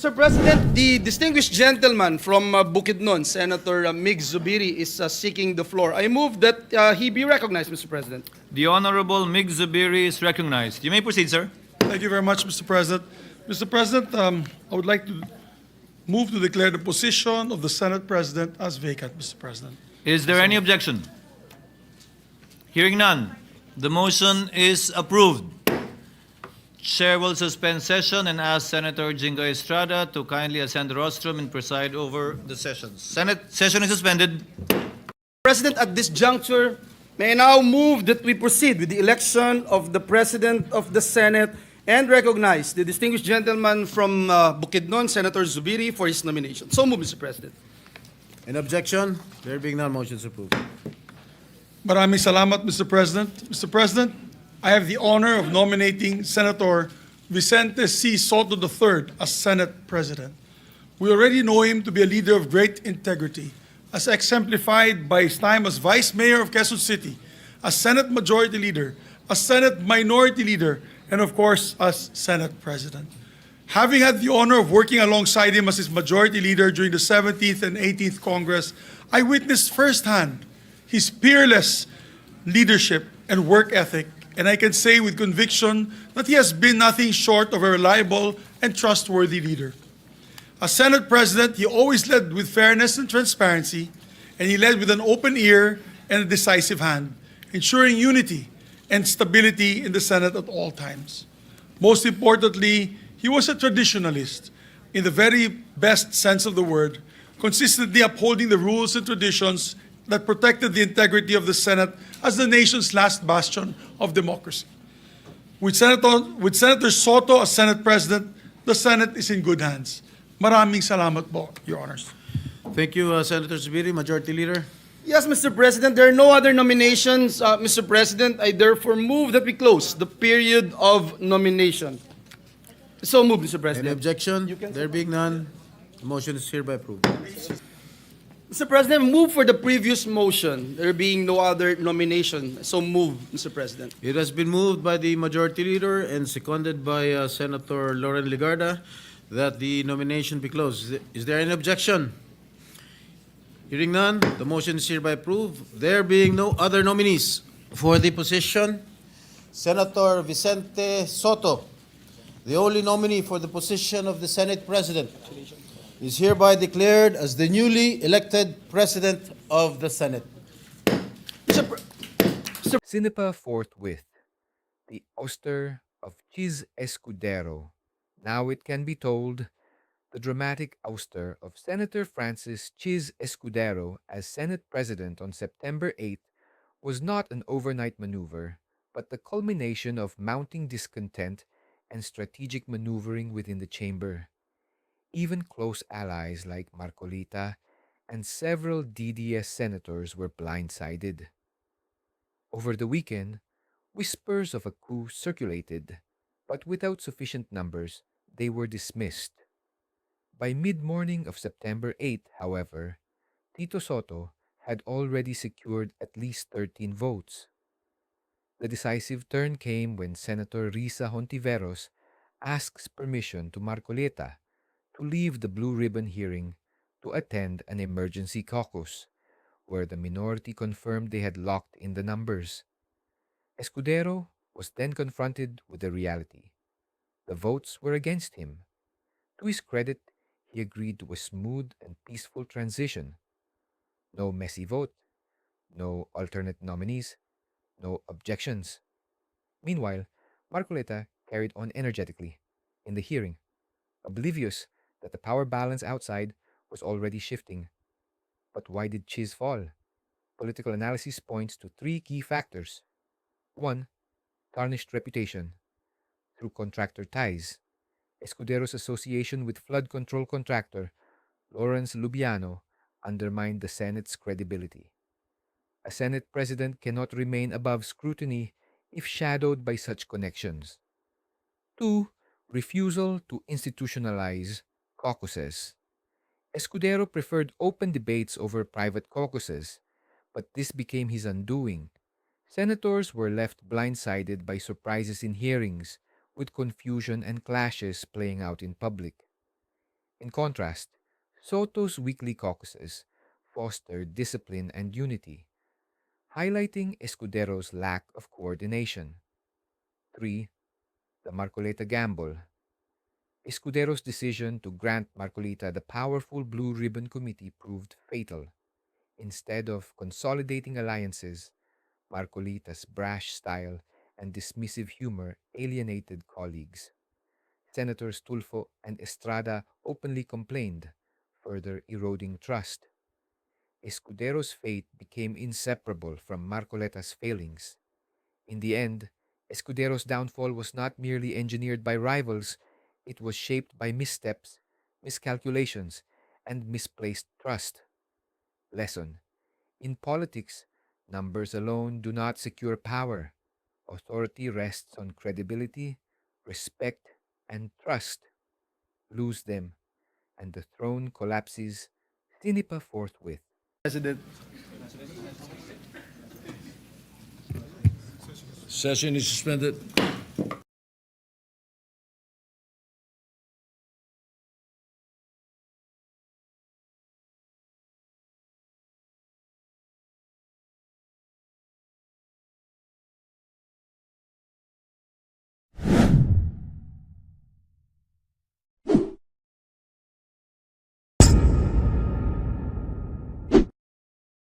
Mr. President, the distinguished gentleman from Bukidnon, Senator Mig Zubiri, is seeking the floor. I move that he be recognized, Mr. President. The Honorable Mig Zubiri is recognized. You may proceed, sir. Thank you very much, Mr. President. Mr. President, I would like to move to declare the position of the Senate President as vacant, Mr. President. Is there any objection? Hearing none, the motion is approved. Chair will suspend session and ask Senator Jingo Estrada to kindly ascend the rostrum and preside over the session. Senate session is suspended. President, at this juncture, may I now move that we proceed with the election of the President of the Senate and recognize the distinguished gentleman from Bukidnon, Senator Zubiri, for his nomination. So move, Mr. President. An objection? There being none, motion is approved. Maraming salamat, Mr. President. Mr. President, I have the honor of nominating Senator Vicente C. Sotto III as Senate President. We already know him to be a leader of great integrity, as exemplified by his time as Vice Mayor of Quezon City, as Senate Majority Leader, as Senate Minority Leader, and of course, as Senate President. Having had the honor of working alongside him as his Majority Leader during the 17th and 18th Congress, I witnessed firsthand his peerless leadership and work ethic, and I can say with conviction that he has been nothing short of a reliable and trustworthy leader. As Senate President, he always led with fairness and transparency, and he led with an open ear and a decisive hand, ensuring unity and stability in the Senate at all times. Most importantly, he was a traditionalist in the very best sense of the word, consistently upholding the rules and traditions that protected the integrity of the Senate as the nation's last bastion of democracy. With Senator Sotto as Senate President, the Senate is in good hands. Maraming salamat po, Your Honors. Thank you, Senator Zubiri, Majority Leader. Yes, Mr. President, there are no other nominations. Mr. President, I therefore move that we close the period of nomination. So move, Mr. Any President. objection? There being none, the motion is hereby approved. Mr. President, move for the previous motion, there being no other nomination. So move, Mr. President. It has been moved by the Majority Leader and seconded by Senator Lauren Legarda that the nomination be closed. Is there any objection? Hearing none, the motion is hereby approved. There being no other nominees for the position, Senator Vicente Sotto, the only nominee for the position of the Senate President, is hereby declared as the newly elected President of the Senate. SINIPA forthwith, the ouster of Chiz Escudero. Now it can be told, the dramatic ouster of Senator Francis Chiz Escudero as Senate President on September 8th was not an overnight maneuver, but the culmination of mounting discontent and strategic maneuvering within the chamber. Even close allies like Marcoleta and several DDS senators were blindsided. Over the weekend, whispers of a coup circulated, but without sufficient numbers, they were dismissed. By mid-morning of September 8th, however, Tito Sotto had already secured at least 13 votes. The decisive turn came when Senator Risa Hontiveros asks permission to Marcoleta to leave the blue ribbon hearing to attend an emergency caucus, where the minority confirmed they had locked in the numbers. Escudero was then confronted with the reality. The votes were against him. To his credit, he agreed to a smooth and peaceful transition. No messy vote, no alternate nominees, no objections. Meanwhile, Marcoleta carried on energetically in the hearing, oblivious that the power balance outside was already shifting. But why did Chiz fall? Political analysis points to three key factors. 1. Tarnished reputation through contractor ties. Escudero's association with flood control contractor Lawrence Lubiano undermined the Senate's credibility. A Senate president cannot remain above scrutiny if shadowed by such connections. 2. Refusal to institutionalize caucuses. Escudero preferred open debates over private caucuses, but this became his undoing. Senators were left blindsided by surprises in hearings, with confusion and clashes playing out in public. In contrast, Soto's weekly caucuses fostered discipline and unity, highlighting Escudero's lack of coordination. 3. The Marcoleta Gamble. Escudero's decision to grant Marcoleta the powerful Blue Ribbon Committee proved fatal. Instead of consolidating alliances, Marcoleta's brash style and dismissive humor alienated colleagues. Senators Tulfo and Estrada openly complained, further eroding trust. Escudero's fate became inseparable from Marcoleta's failings. In the end, Escudero's downfall was not merely engineered by rivals, it was shaped by missteps, miscalculations, and misplaced trust. Lesson: in politics, numbers alone do not secure power. Authority rests on credibility, respect, and trust. Lose them, and the throne collapses. SINIPA forthwith. President. Session is suspended.